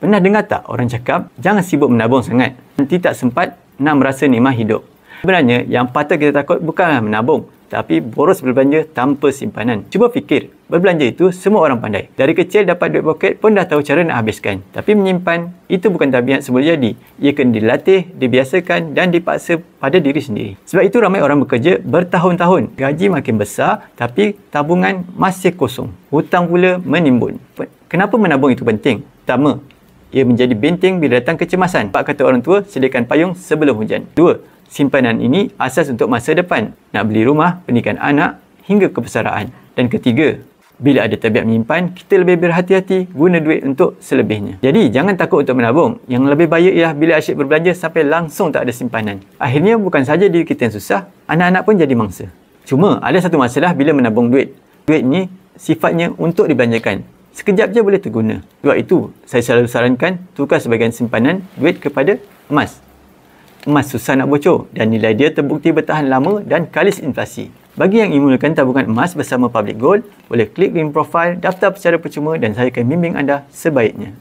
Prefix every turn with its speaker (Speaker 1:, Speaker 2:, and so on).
Speaker 1: Pernah dengar tak orang cakap, jangan sibuk menabung sangat, nanti tak sempat nak merasa nikmat hidup. Sebenarnya, yang patut kita takut bukanlah menabung, tapi boros berbelanja tanpa simpanan. Cuba fikir, berbelanja itu semua orang pandai. Dari kecil dapat duit poket pun dah tahu cara nak habiskan. Tapi menyimpan, itu bukan tabiat semula jadi. Ia kena dilatih, dibiasakan dan dipaksa pada diri sendiri. Sebab itu ramai orang bekerja bertahun-tahun. Gaji makin besar, tapi tabungan masih kosong. Hutang pula menimbun. Kenapa menabung itu penting? Pertama, ia menjadi benteng bila datang kecemasan. Sebab kata orang tua, sediakan payung sebelum hujan. Dua, simpanan ini asas untuk masa depan. Nak beli rumah, pernikahan anak, hingga kebesaran. Dan ketiga, bila ada tabiat menyimpan, kita lebih berhati-hati guna duit untuk selebihnya. Jadi, jangan takut untuk menabung. Yang lebih bahaya ialah bila asyik berbelanja sampai langsung tak ada simpanan. Akhirnya, bukan saja diri kita yang susah, anak-anak pun jadi mangsa. Cuma, ada satu masalah bila menabung duit. Duit ni sifatnya untuk dibelanjakan. Sekejap je boleh terguna. Sebab itu, saya selalu sarankan tukar sebahagian simpanan duit kepada emas. Emas susah nak bocor dan nilai dia terbukti bertahan lama dan kalis inflasi. Bagi yang ingin mulakan tabungan emas bersama Public Gold, boleh klik link profil, daftar secara percuma dan saya akan bimbing anda sebaiknya.